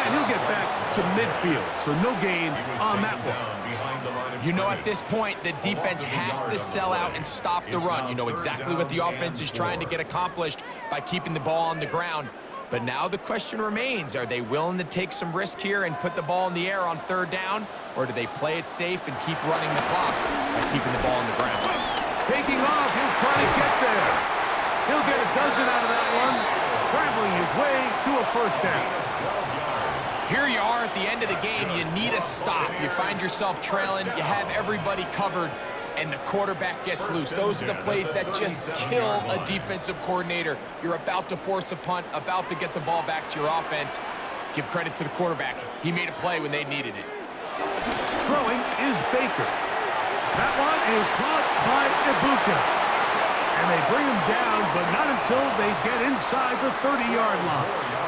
And he'll get back to midfield, so no gain on that one. You know, at this point, the defense has to sell out and stop the run. You know exactly what the offense is trying to get accomplished by keeping the ball on the ground. But now the question remains, are they willing to take some risk here and put the ball in the air on third down, or do they play it safe and keep running the clock by keeping the ball on the ground? Taking off, he'll try to get there. He'll get a dozen out of that one, scrambling his way to a first down. Here you are at the end of the game. You need a stop. You find yourself trailing. You have everybody covered, and the quarterback gets loose. Those are the plays that just kill a defensive coordinator. You're about to force a punt, about to get the ball back to your offense. Give credit to the quarterback. He made a play when they needed it. Throwing is Baker. That one is caught by Ibuka. And they bring him down, but not until they get inside the 30-yard line.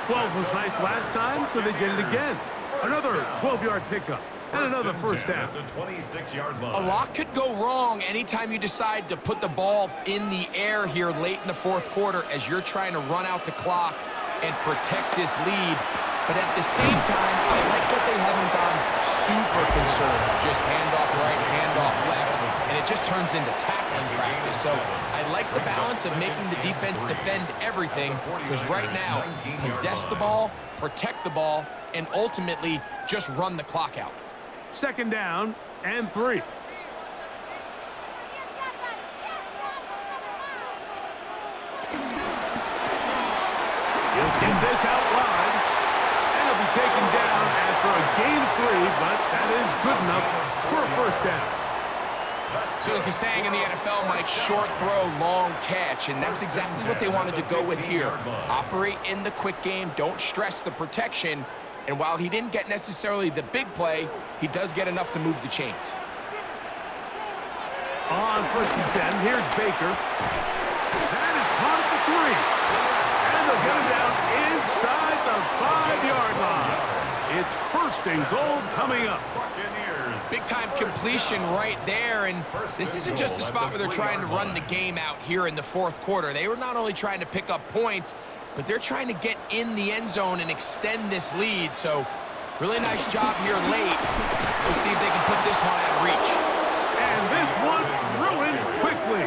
12 was nice last time, so they did it again. Another 12-yard pickup and another first down. A lot could go wrong anytime you decide to put the ball in the air here late in the fourth quarter as you're trying to run out the clock and protect this lead. But at the same time, I like that they haven't gone super conservative. Just handoff right, handoff left, and it just turns into tackling practice. So I like the balance of making the defense defend everything, because right now, possess the ball, protect the ball, and ultimately just run the clock out. Second down and 3. He'll get this out wide, and he'll be taken down after a gain of 3, but that is good enough for a first down. So as the saying in the NFL, Mike, short throw, long catch, and that's exactly what they wanted to go with here. Operate in the quick game, don't stress the protection, and while he didn't get necessarily the big play, he does get enough to move the chains. On first and 10, here's Baker. That is caught at the 3. And they'll get him down inside the 5-yard line. It's first and goal coming up. Big-time completion right there, and this isn't just a spot where they're trying to run the game out here in the fourth quarter. They were not only trying to pick up points, but they're trying to get in the end zone and extend this lead. So really nice job here late. Let's see if they can put this one out of reach. And this one ruined quickly.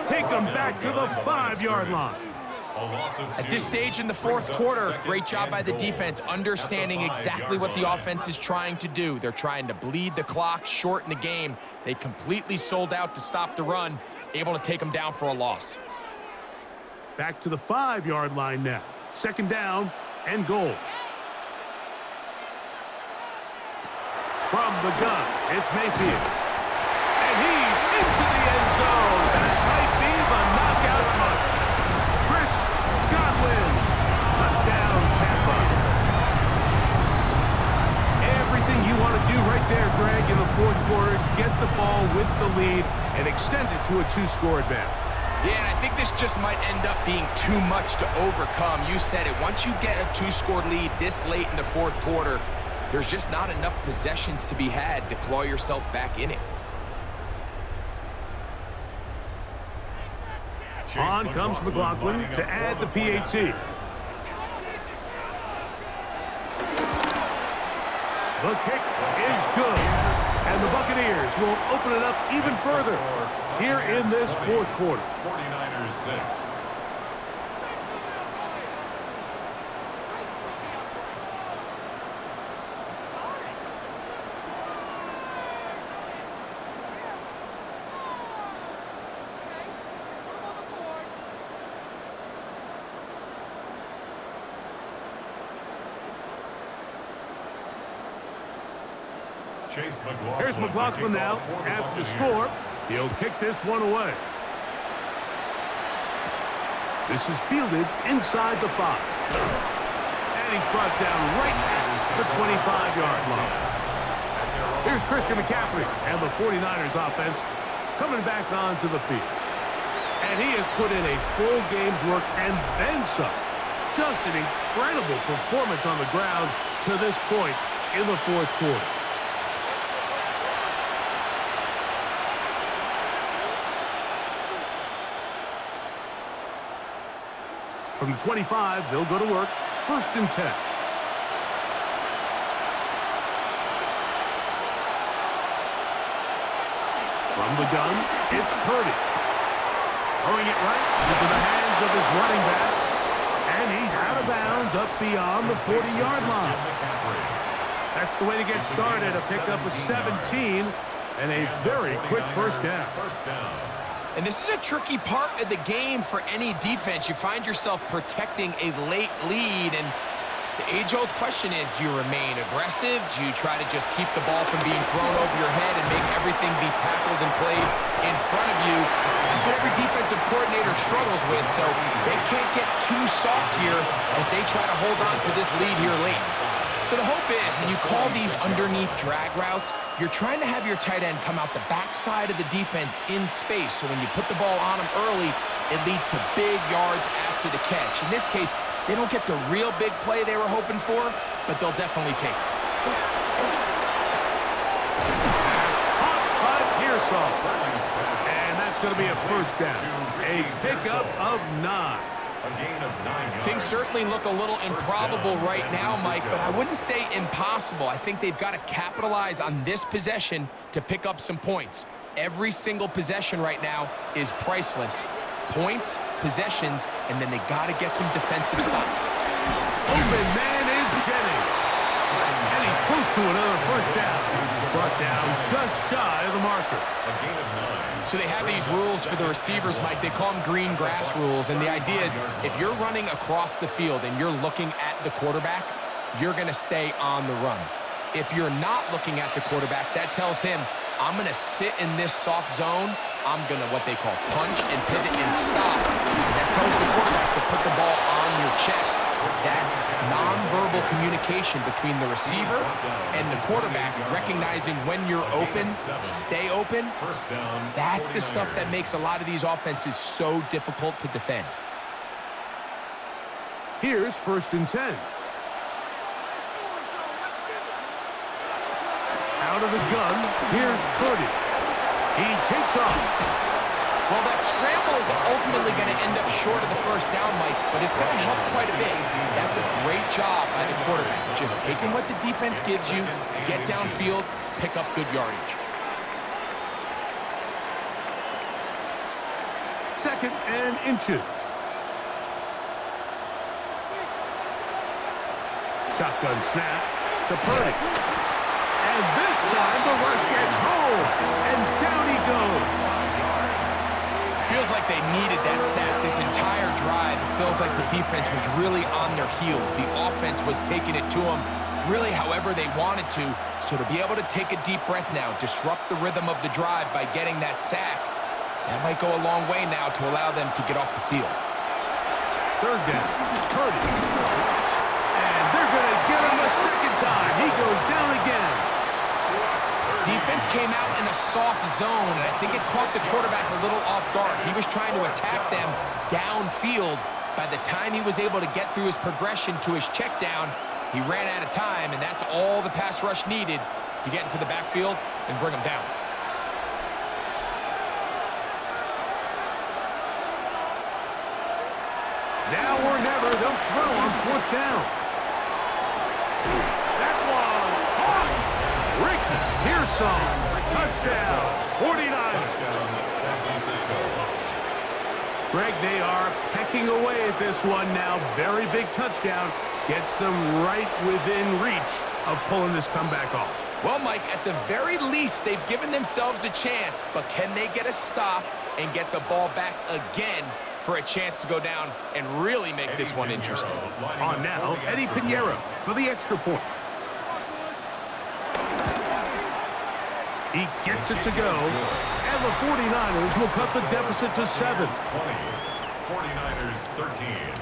Take them back to the 5-yard line. At this stage in the fourth quarter, great job by the defense, understanding exactly what the offense is trying to do. They're trying to bleed the clock, shorten the game. They completely sold out to stop the run, able to take them down for a loss. Back to the 5-yard line now. Second down and goal. From the gun, it's Mayfield. And he's into the end zone. That might be the knockout punch. Chris Godwin's touchdown, Tampa. Everything you want to do right there, Greg, in the fourth quarter, get the ball with the lead and extend it to a 2-score advantage. Yeah, and I think this just might end up being too much to overcome. You said it. Once you get a 2-score lead this late in the fourth quarter, there's just not enough possessions to be had to claw yourself back in it. On comes McLaughlin to add the PAT. The kick is good. And the Buccaneers will open it up even further here in this fourth quarter. 49ers 6. Here's McLaughlin now after the score. He'll kick this one away. This is fielded inside the 5. And he's brought down right at the 25-yard line. Here's Christian McCaffrey and the 49ers offense coming back onto the field. And he has put in a full game's work and then some. Just an incredible performance on the ground to this point in the fourth quarter. From the 25, they'll go to work. 1st and 10. From the gun, it's Purdy. Throwing it right into the hands of his running back. And he's out of bounds up beyond the 40-yard line. That's the way to get started. A pickup of 17 and a very quick first down. And this is a tricky part of the game for any defense. You find yourself protecting a late lead, and the age-old question is, do you remain aggressive? Do you try to just keep the ball from being thrown over your head and make everything be tackled and played in front of you? That's what every defensive coordinator struggles with, so they can't get too soft here as they try to hold on to this lead here late. So the hope is when you call these underneath drag routes, you're trying to have your tight end come out the backside of the defense in space. So when you put the ball on him early, it leads to big yards after the catch. In this case, they don't get the real big play they were hoping for, but they'll definitely take it. Caught by Pearsall. And that's going to be a first down. A pickup of 9. A gain of 9 yards. Things certainly look a little improbable right now, Mike, but I wouldn't say impossible. I think they've got to capitalize on this possession to pick up some points. Every single possession right now is priceless. Points, possessions, and then they got to get some defensive stops. Open man is Jennings. And he's close to another first down. He's brought down just shy of the marker. A gain of 9. So they have these rules for the receivers, Mike. They call them green grass rules. And the idea is if you're running across the field and you're looking at the quarterback, you're going to stay on the run. If you're not looking at the quarterback, that tells him, I'm going to sit in this soft zone. I'm going to what they call punch and pivot and stop. And that tells the quarterback to put the ball on your chest. That nonverbal communication between the receiver and the quarterback, recognizing when you're open, stay open, that's the stuff that makes a lot of these offenses so difficult to defend. Here's 1st and 10. Out of the gun, here's Purdy. He takes off. Well, that scramble is ultimately going to end up short of the first down, Mike, but it's going to help quite a bit. That's a great job by the quarterback. Just taking what the defense gives you, get downfield, pick up good yardage. 2nd and inches. Shotgun snap to Purdy. And this time the rush gets home. And down he goes. Feels like they needed that sack this entire drive. It feels like the defense was really on their heels. The offense was taking it to them really however they wanted to. So to be able to take a deep breath now, disrupt the rhythm of the drive by getting that sack, that might go a long way now to allow them to get off the field. 3rd down, Purdy. And they're going to get him a second time. He goes down again. Defense came out in a soft zone, and I think it caught the quarterback a little off guard. He was trying to attack them downfield. By the time he was able to get through his progression to his check down, he ran out of time, and that's all the pass rush needed to get into the backfield and bring him down. Now or never, they'll throw on 4th down. That one caught. Ricky Pearsall, touchdown, 49ers. San Francisco. Greg, they are pecking away at this one now. Very big touchdown. Gets them right within reach of pulling this comeback off. Well, Mike, at the very least, they've given themselves a chance, but can they get a stop and get the ball back again for a chance to go down and really make this one interesting? On now, Eddie Pinheiro for the extra point. He gets it to go, and the 49ers will cut the deficit to 7. 20. 49ers 13.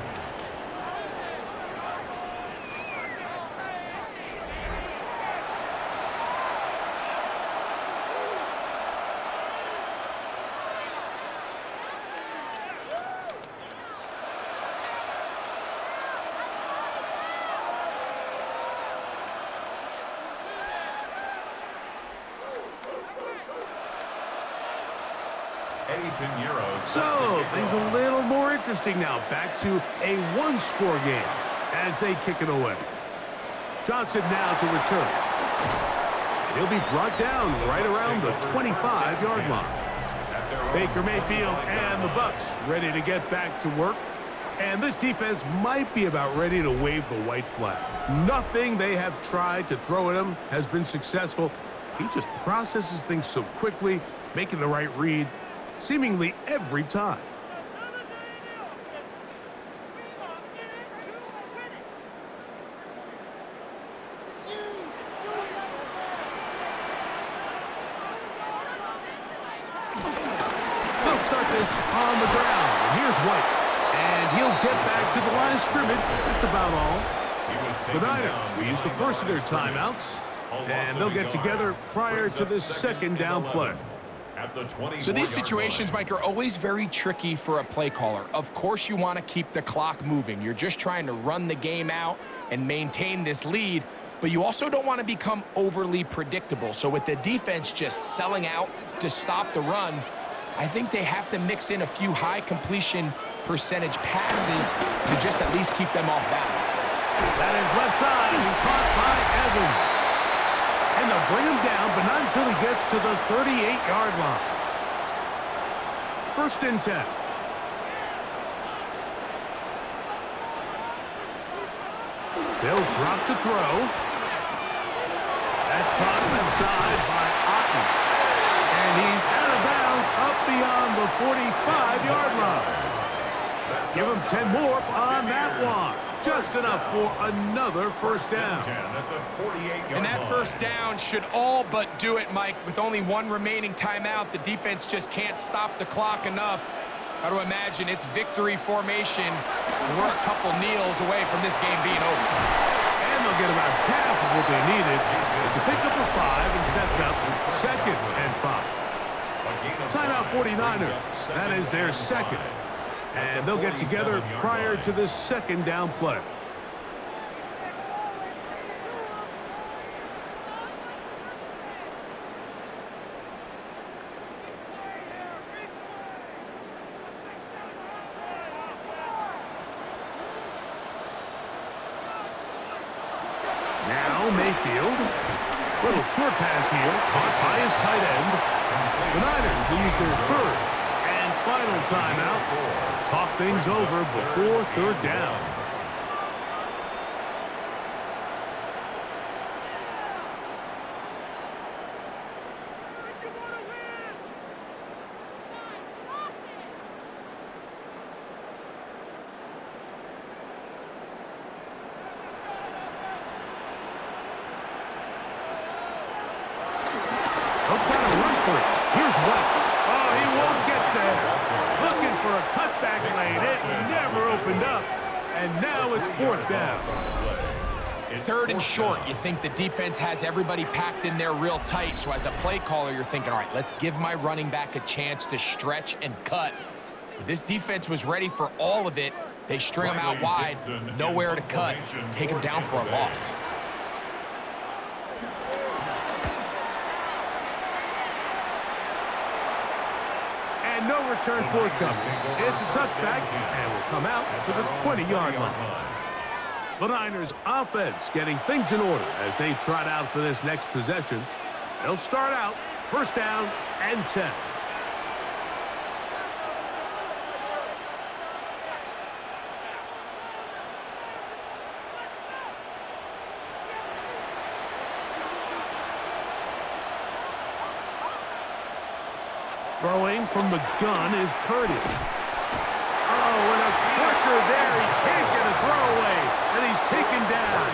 Eddie Pinheiro. So, things a little more interesting now. Back to a one-score game as they kick it away. Johnson now to return. And he'll be brought down right around the 25-yard line. Baker Mayfield and the Bucs ready to get back to work. And this defense might be about ready to wave the white flag. Nothing they have tried to throw at him has been successful. He just processes things so quickly, making the right read seemingly every time. They'll start this on the ground. And here's White. And he'll get back to the line of scrimmage. That's about all. The Niners will use the first of their timeouts. And they'll get together prior to this second down play. So these situations, Mike, are always very tricky for a play caller. Of course you want to keep the clock moving. You're just trying to run the game out and maintain this lead. But you also don't want to become overly predictable. So with the defense just selling out to stop the run, I think they have to mix in a few high completion percentage passes to just at least keep them off balance. That is left side and caught by Evans. And they'll bring him down, but not until he gets to the 38-yard line. First and 10. They'll drop to throw. That's caught left side by Otten. And he's out of bounds up beyond the 45-yard line. Give him 10 more on that one. Just enough for another first down. And that first down should all but do it, Mike. With only one remaining timeout, the defense just can't stop the clock enough. Got to imagine it's victory formation. We're a couple kneels away from this game being over. And they'll get about half of what they needed. It's a pickup of 5 and sets up second and 5. Timeout 49ers. That is their second. And they'll get together prior to this second down play. Now Mayfield. Little short pass here, caught by his tight end. The Niners will use their third and final timeout. Talk things over before third down. They'll try to run for it. Here's White. Oh, he won't get there. Looking for a cutback lane. It never opened up. And now it's fourth down. Third and short. You think the defense has everybody packed in there real tight. So as a play caller, you're thinking, all right, let's give my running back a chance to stretch and cut. But this defense was ready for all of it. They string them out wide, nowhere to cut, take them down for a loss. And no return forthcoming. It's a touchback and will come out to the 20-yard line. The Niners offense getting things in order as they trot out for this next possession. They'll start out first down and 10. Throwing from the gun is Purdy. Oh, and a pressure there. He can't get a throwaway, and he's taken down.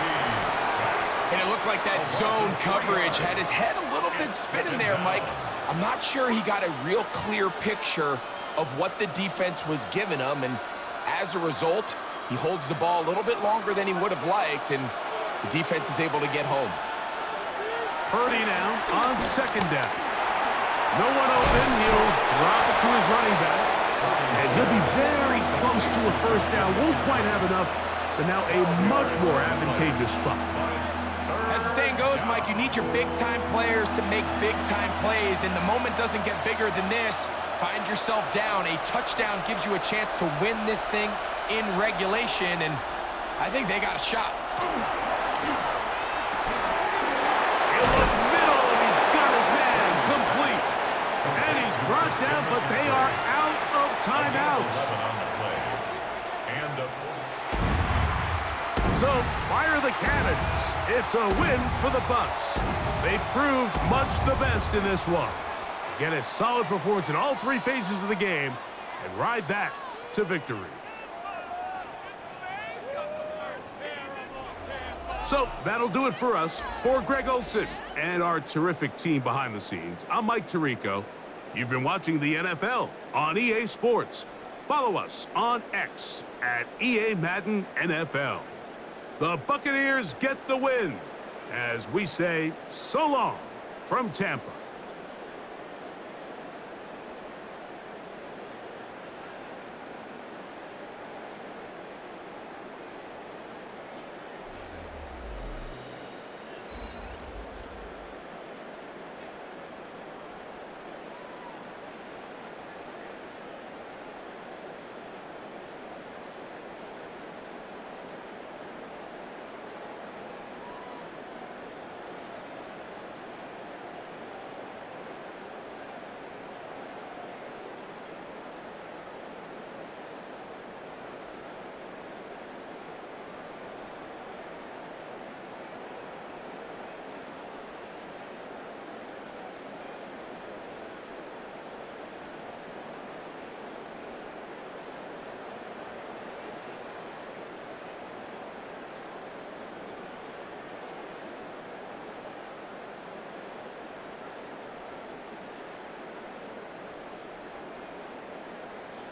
And it looked like that zone coverage had his head a little bit spinning there, Mike. I'm not sure he got a real clear picture of what the defense was giving him, and as a result, he holds the ball a little bit longer than he would have liked, and the defense is able to get home. Purdy now on second down. No one open. He'll drop it to his running back. And he'll be very close to a first down. Won't quite have enough, but now a much more advantageous spot. As as the saying goes, Mike, you need your big-time players to make big-time plays, and the moment doesn't get bigger than this. Find yourself down. A touchdown gives you a chance to win this thing in regulation, and I think they got a shot. In the middle, and he's got his man complete. And he's brought down, but they are out of timeouts. So, fire the cannons. It's a win for the Bucs. They proved much the best in this one. Get a solid performance in all three phases of the game and ride that to victory. So, that'll do it for us. For Greg Olsen and our terrific team behind the scenes, I'm Mike Tirico. You've been watching the NFL on EA Sports. Follow us on X at EA Madden NFL. The Buccaneers get the win as we say so long from Tampa.